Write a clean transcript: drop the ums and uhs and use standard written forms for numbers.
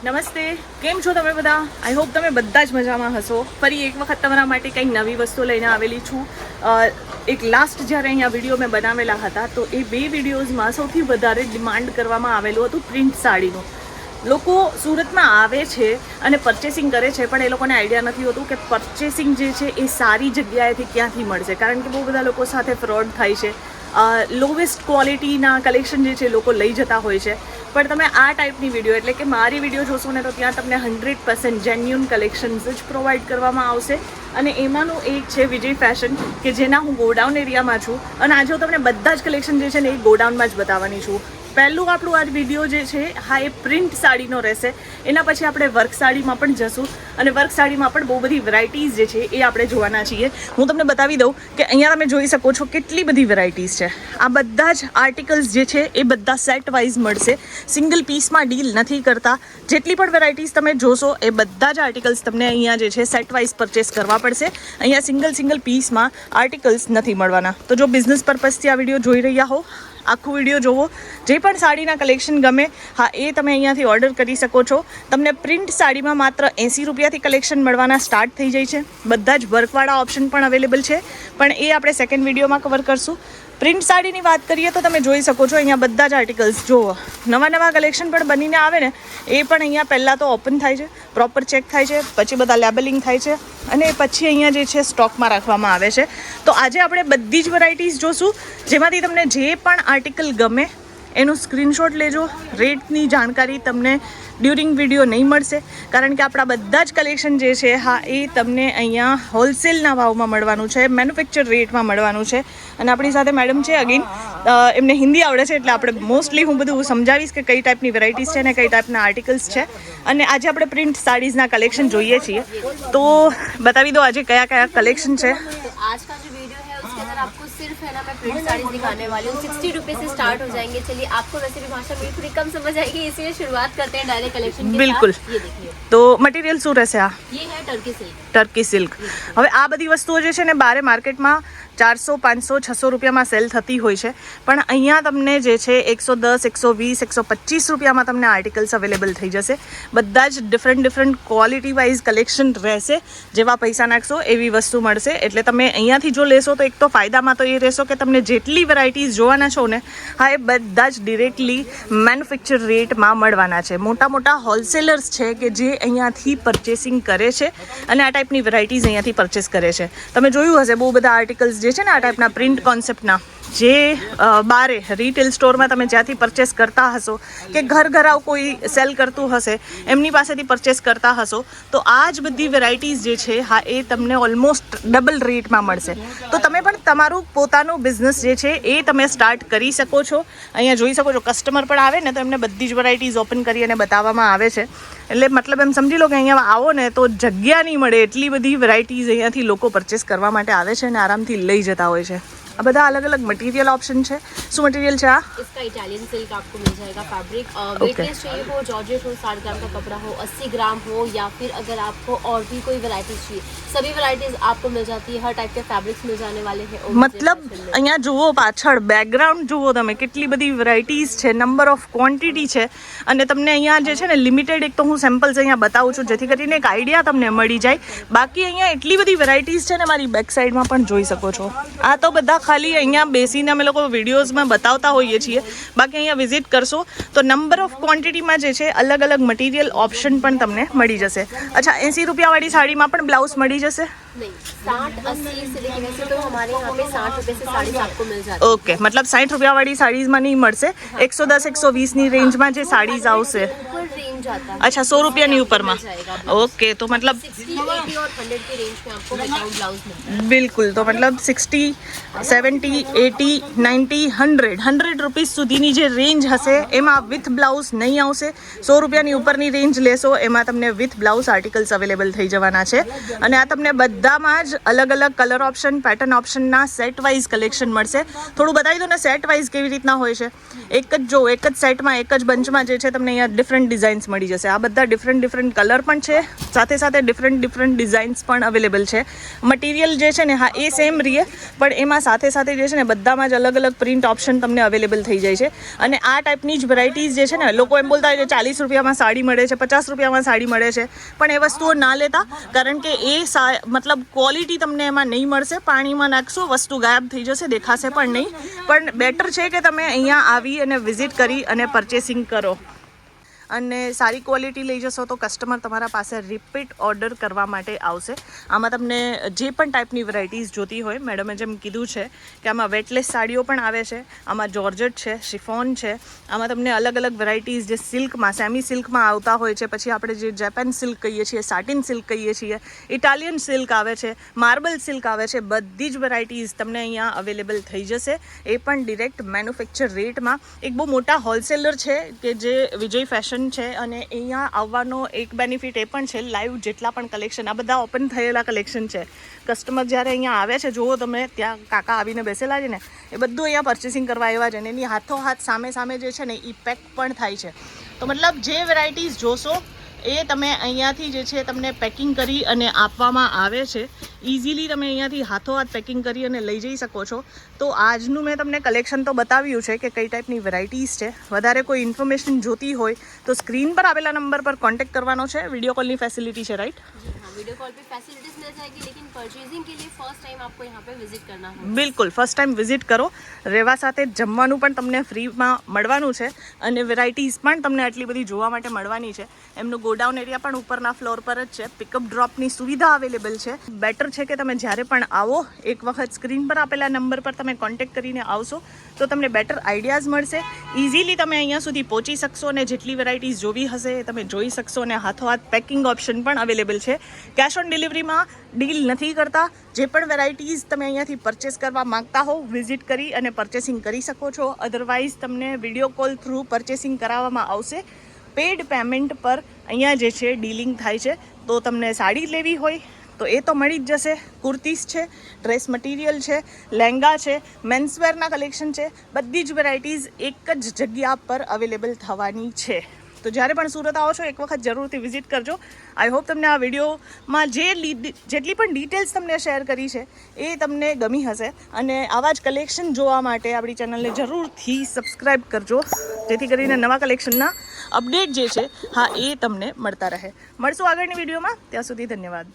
નમસ્તે, કેમ છો તમે બધા? આઈ હોપ તમે બધા જ મજામાં હશો. ફરી એક વખત તમારા માટે કંઈક નવી વસ્તુ લઈને આવેલી છું. એક લાસ્ટ જ્યારે અહીંયા વિડીયો મેં બનાવેલા હતા તો એ બે વિડીયોઝમાં સૌથી વધારે ડિમાન્ડ કરવામાં આવેલું હતું પ્રિન્ટ સાડીનું. લોકો સુરતમાં આવે છે અને પરચેસિંગ કરે છે, પણ એ લોકોને આઈડિયા નથી હોતું કે પરચેસિંગ જે છે એ સારી જગ્યાએથી ક્યાંથી મળશે, કારણ કે બહુ બધા લોકો સાથે ફ્રોડ થાય છે. લોવેસ્ટ ક્વોલિટીના કલેક્શન જે છે લોકો લઈ જતા હોય છે. પણ તમે આ ટાઈપની વિડીયો એટલે કે મારી વિડીયો જોશો ને તો ત્યાં તમને 100% જેન્યુન કલેક્શન્સ જ પ્રોવાઈડ કરવામાં આવશે. અને એમાંનું એક છે વિજય ફેશન, કે જેના હું ગોડાઉન એરિયામાં છું અને આજે હું તમને બધા જ કલેક્શન જે છે ને એ ગોડાઉનમાં જ બતાવવાની છું. પહેલું આપણું આ વિડીયો જે છે હા એ પ્રિન્ટ સાડીનો રહેશે. એના પછી આપણે વર્ક સાડીમાં પણ જશું અને વર્ક સાડીમાં પણ બહુ બધી વેરાયટીઝ જે છે એ આપણે જોવાના છીએ. હું તમને બતાવી દઉં કે અહીંયા તમે જોઈ શકો છો કેટલી બધી વેરાયટીઝ છે. આ બધા જ આર્ટિકલ્સ જે છે એ બધા સેટ વાઇઝ મળશે, સિંગલ પીસમાં ડીલ નથી કરતા. જેટલી પણ વેરાયટીઝ તમે જોશો એ બધા જ આર્ટિકલ્સ તમને અહીંયા જે છે સેટ વાઇઝ પરચેસ કરવા પડશે. અહીંયા સિંગલ પીસમાં આર્ટિકલ્સ નથી મળવાના. તો જો બિઝનેસ પર્પઝથી આ વિડીયો જોઈ રહ્યા હો, આખું વિડીયો જોવો. જે પણ સાડીના કલેક્શન ગમે હા એ તમે અહીંયાથી ઓર્ડર કરી શકો છો. તમને પ્રિન્ટ સાડીમાં માત્ર 80 રૂપિયાથી કલેક્શન મળવાના સ્ટાર્ટ થઈ જાય છે. બધા જ વર્કવાળા ઓપ્શન પણ અવેલેબલ છે, પણ એ આપણે સેકન્ડ વિડીયોમાં કવર કરશું. પ્રિન્ટ સાડીની વાત કરીએ તો તમે જોઈ શકો છો અહીંયા બધા જ આર્ટિકલ્સ જુઓ. નવા કલેક્શન પણ બનીને આવે ને એ પણ અહીંયા પહેલાં તો ઓપન થાય છે, પ્રોપર ચેક થાય છે, પછી બધા લેબલિંગ થાય છે અને પછી અહીંયા જે છે સ્ટોકમાં રાખવામાં આવે છે. તો આજે આપણે બધી જ વેરાયટીઝ જોશું, જેમાંથી તમને જે પણ આર્ટિકલ ગમે એનું સ્ક્રીનશોટ લેજો. રેટની જાણકારી તમને ડ્યુરિંગ વિડીયો નહીં મળશે, કારણ કે આપણા બધા જ કલેક્શન જે છે હા એ તમને અહીંયા હોલસેલના ભાવમાં મળવાનું છે, મેન્યુફેક્ચર રેટમાં મળવાનું છે. અને આપણી સાથે મેડમ છે, અગેન એમને હિન્દી આવડે છે એટલે આપણે મોસ્ટલી હું બધું સમજાવીશ કે કઈ ટાઈપની વેરાયટીઝ છે અને કઈ ટાઈપના આર્ટિકલ્સ છે. અને આજે આપણે પ્રિન્ટ સાડીઝના કલેક્શન જોઈએ છીએ, તો બતાવી દો આજે કયા કયા કલેક્શન છે. आज का जो वीडियो है उसके अंदर आपको सिर्फ है ना मैं प्रिंट साड़ीज दिखाने वाली हूँ. 60 रुपए से स्टार्ट हो जाएंगे. चलिए आपको वैसे भी भाषा मेरी थोड़ी कम समझ आएगी, इसलिए शुरुआत करते हैं डायरेक्ट कलेक्शन के बिल्कुल. साथ. ये देखिए, તો મટીરિયલ શું રહેશે? આ ये है टर्की सिल्क. Turkey silk. હવે આ બધી વસ્તુઓ જે છે ને બારે માર્કેટમાં 400, 500, 600 રૂપિયામાં સેલ થતી હોય છે, પણ અહીંયા તમને જે છે 110, 120, 125 રૂપિયામાં તમને આર્ટિકલ્સ અવેલેબલ થઈ જશે. બધા જ ડિફરન્ટ ક્વોલિટી વાઇઝ કલેક્શન રહેશે. જેવા પૈસા નાખશો એવી વસ્તુ મળશે. એટલે તમે અહીંયાથી જો લેશો તો એક તો ફાયદામાં તો એ રહેશો કે તમને જેટલી વેરાયટીઝ જોવાના છો ને હા એ બધા જ ડિરેક્ટલી મેન્યુફેક્ચર રેટમાં મળવાના છે. મોટા હોલસેલર્સ છે કે જે અહીંયાથી પરચેસિંગ કરે છે અને આ ટાઈપની વેરાયટીઝ અહીંયાથી પરચેસ કરે છે. તમે જોયું હશે બહુ બધા આર્ટિકલ્સ જે છે ને આ ટાઈપના પ્રિન્ટ કોન્સેપ્ટના જે બારે રિટેલ સ્ટોરમાં તમે જ્યાંથી પરચેસ કરતા હશો કે ઘરાવ કોઈ સેલ કરતું હશે એમની પાસેથી પરચેસ કરતા હશો, તો આ જ બધી વેરાયટીઝ જે છે હા એ તમને ઓલમોસ્ટ ડબલ રેટમાં મળશે. તો તમે પણ તમારું પોતાનું બિઝનેસ જે છે એ તમે સ્ટાર્ટ કરી શકો છો. અહીંયા જોઈ શકો છો કસ્ટમર પણ આવે ને તો એમને બધી જ વેરાયટીઝ ઓપન કરી અને બતાવવામાં આવે છે. એટલે મતલબ એમ સમજી લો કે અહીંયા આવો ને તો જગ્યા નહીં મળે, એટલી બધી વેરાયટીઝ અહીંયાથી લોકો પરચેસ કરવા માટે આવે છે અને આરામથી લઈ જતા હોય છે. આ બધા અલગ મટીરિयल ऑप्शन છે. શું મટીરિयल છે આ? इसका इटालियन सिल्क आपको मिल जाएगा फैब्रिक. वेटलेस चाहिए हो, जॉर्जेट हो, 60 ग्राम का कपड़ा हो, 80 ग्राम हो, या फिर अगर आपको और भी कोई वैरायटीज चाहिए, सभी वैरायटीज आपको मिल जाती है. हर टाइप के फैब्रिक्स मिल जाने वाले हैं. મતલબ અહીંયા જુઓ, પાછળ બેકગ્રાઉન્ડ જુઓ તમે, કેટલી બધી વેરાયટીઝ છે, નંબર ઓફ ક્વોન્ટિટી છે. અને તમને અહીંયા જે છે ને લિમિટેડ એક તો હું સેમ્પલ્સ અહીંયા બતાવું છું જેથી કરીને એક આઈડિયા તમને મળી જાય. બાકી અહીંયા એટલી બધી વેરાયટીઝ છે ને, મારી બેક સાઈડમાં પણ જોઈ શકો છો. આ તો બધા ખાલી અહીંયા બેસીને અમે લોકો વિડીયોઝમાં બતાવતા હોઈએ છીએ. બાકી અહીંયા વિઝિટ કરશો તો નંબર ઓફ ક્વોન્ટિટીમાં જે છે અલગ મટીરિयल ઓપ્શન પણ તમને મળી જશે. અચ્છા, 80 રૂપિયાવાળી સાડીમાં પણ બ્લાઉઝ મળી જશે? नहीं, 60, 80 से लेके वैसे तो हमारे यहाँ पे 60 रुपए से साड़ी आपको मिल जाती है. ઓકે, મતલબ 60 રૂપિયાવાળી સાડીઝમાં નહીં મળશે, 110, 120ની રેન્જમાં જે સાડીઝ આવશે. ऊपर रेंज आता है. અચ્છા, 100 રૂપિયાની ઉપરમાં. ઓકે, તો મતલબ 60, 80 और 100 की रेंज में आपको विदाउट ब्लाउज मिलता है. બિલકુલ. તો મતલબ 60, 70, 80, 90, 100 રૂપીસ સુધીની જે રેન્જ હશે એમાં વિથ બ્લાઉઝ નહીં આવશે. 100 રૂપિયાની ઉપરની રેન્જ લેશો એમાં તમને વિથ બ્લાઉઝ આર્ટિકલ્સ અવેલેબલ થઈ જવાના છે. અને આ તમને બધા બધામાં જ અલગ અલગ કલર ઓપ્શન, પેટર્ન ઓપ્શનના સેટ વાઇઝ કલેક્શન મળશે. થોડું બતાવી દો ને સેટ વાઇઝ કેવી રીતના હોય છે. એક જ સેટમાં એક જ બંચમાં જે છે તમને અહીંયા ડિફરન્ટ ડિઝાઇન્સ મળી જશે. આ બધા ડિફરન્ટ કલર પણ છે, સાથે સાથે ડિફરન્ટ ડિઝાઇન્સ પણ અવેલેબલ છે. મટીરિયલ જે છે ને હા એ સેમ રહીએ, પણ એમાં સાથે સાથે જે છે ને બધામાં જ અલગ અલગ પ્રિન્ટ ઓપ્શન તમને અવેલેબલ થઈ જાય છે. અને આ ટાઈપની જ વેરાયટીઝ જે છે ને, લોકો એમ બોલતા હોય કે 40 રૂપિયામાં સાડી મળે છે, 50 રૂપિયામાં સાડી મળે છે, પણ એ વસ્તુઓ ના લેતા, કારણ કે એ મતલબ ક્વોલિટી તમને એમાં નહીં મળશે. પાણીમાં નાખશો વસ્તુ ગાયબ થઈ જશે, દેખાશે પણ નહીં. પણ બેટર છે કે તમે અહીંયા આવી અને વિઝિટ કરી અને પરચેસિંગ કરો, અને સારી ક્વોલિટી લઈ જશો તો કસ્ટમર તમારા પાસે રિપીટ ઓર્ડર કરવા માટે આવશે. આમાં તમને જે પણ ટાઈપની વેરાયટીઝ જોતી હોય, મેડમે જેમ કીધું છે કે આમાં વેટલેસ સાડીઓ પણ આવે છે, આમાં જોર્જેટ છે, શિફોન છે, આમાં તમને અલગ અલગ વેરાયટીઝ જે સિલ્કમાં, સેમી સિલ્કમાં આવતા હોય છે, પછી આપણે જે જેપાન સિલ્ક કહીએ છીએ, સાટિન સિલ્ક કહીએ છીએ, ઇટાલિયન સિલ્ક આવે છે, માર્બલ સિલ્ક આવે છે, બધી જ વેરાયટીઝ તમને અહીંયા અવેલેબલ થઈ જશે. એ પણ ડિરેક્ટ મેન્યુફેક્ચર રેટમાં. એક બહુ મોટા હોલસેલર છે કે જે વિજય ફેશન છે, અને અહીંયા આવવાનો એક બેનિફિટ એ પણ છે, લાઈવ જેટલા પણ કલેક્શન, આ બધા ઓપન થયેલા કલેક્શન છે. કસ્ટમર જ્યારે અહીંયા આવે છે, જુઓ તમે ત્યાં કાકા આવીને બેસેલા છે ને, એ બધું અહીંયા પરચેસિંગ કરવા આવ્યા છે, અને એની હાથોહાથ સામે જે છે ને એ પેક પણ થાય છે. તો મતલબ જે વેરાયટીઝ જોશો એ તમે અહીંયાથી જે છે તમને પેકિંગ કરી અને આપવામાં આવે છે. ઇઝીલી તમે અહીંયાથી હાથોહાથ પેકિંગ કરી અને લઈ જઈ શકો છો. તો આજનું મેં તમને કલેક્શન તો બતાવ્યું છે કે કઈ ટાઈપની વેરાયટીઝ છે. વધારે કોઈ ઇન્ફોર્મેશન જોતી હોય તો સ્ક્રીન પર આવેલા નંબર પર કોન્ટેક્ટ કરવાનો છે. વિડીયો કોલની ફેસિલિટી છે, રાइट? वीडियो कॉल पे फैसिलिटीज मिल जाएगी, लेकिन परचेजिंग के लिए फर्स्ट टाइम आपको यहाँ पे विजिट करना है. બિલકુલ ફર્સ્ટ ટાઈમ વિઝિટ કરો. રહેવા સાથે જમવાનું પણ તમને ફ્રીમાં મળવાનું છે, અને વેરાયટીઝ પણ તમને આટલી બધી જોવા માટે મળવાની છે. એમનું ગોડાઉન એરિયા પણ ઉપરના ફ્લોર પર જ છે. પિકઅપ ડ્રોપની સુવિધા અવેલેબલ છે. બેટર છે કે તમે જ્યારે પણ આવો, એક વખત સ્ક્રીન પર આપેલા નંબર પર તમે કોન્ટેક્ટ કરીને આવશો તો તમને બેટર આઈડિયાઝ મળશે. ઇઝીલી તમે અહીંયા સુધી પહોંચી શકશો, અને જેટલી વેરાયટીઝ જોવી હશે એ તમે જોઈ શકશો, અને હાથોહાથ પેકિંગ ઓપ્શન પણ અવેલેબલ છે. કેશ ઓન ડિલિવરીમાં ડીલ નથી કરતા. જે પણ વેરાયટીઝ તમે અહીંયાથી પરચેસ કરવા માંગતા હો, વિઝિટ કરી અને પરચેસિંગ કરી શકો છો. અધરવાઇઝ તમને વિડીયો કોલ થ્રુ પરચેસિંગ કરાવવામાં આવશે. પેડ પેમેન્ટ પર અહીંયા જે છે ડીલિંગ થાય છે. તો તમને સાડી લેવી હોય તો એ તો મળી જ જશે. કુર્તીઝ છે, ડ્રેસ મટીરિયલ છે, લહેંગા છે, મેન્સવેરના કલેક્શન છે, બધી જ વેરાયટીઝ એક જ જગ્યા પર અવેલેબલ થવાની છે. તો જ્યારે પણ સુરત આવો છો એક વખત જરૂરથી વિઝિટ કરજો. આઈ હોપ તમને આ વિડીયોમાં જેટલી પણ ડિટેલ્સ તમને શેર કરી છે એ તમને ગમી હશે, અને આવા જ કલેક્શન જોવા માટે આપણી ચેનલને જરૂરથી સબસ્ક્રાઈબ કરજો, જેથી કરીને નવા કલેક્શનના અપડેટ જે છે હા એ તમને મળતા રહે. મળશું આગળની વિડીયોમાં. ત્યાં સુધી ધન્યવાદ.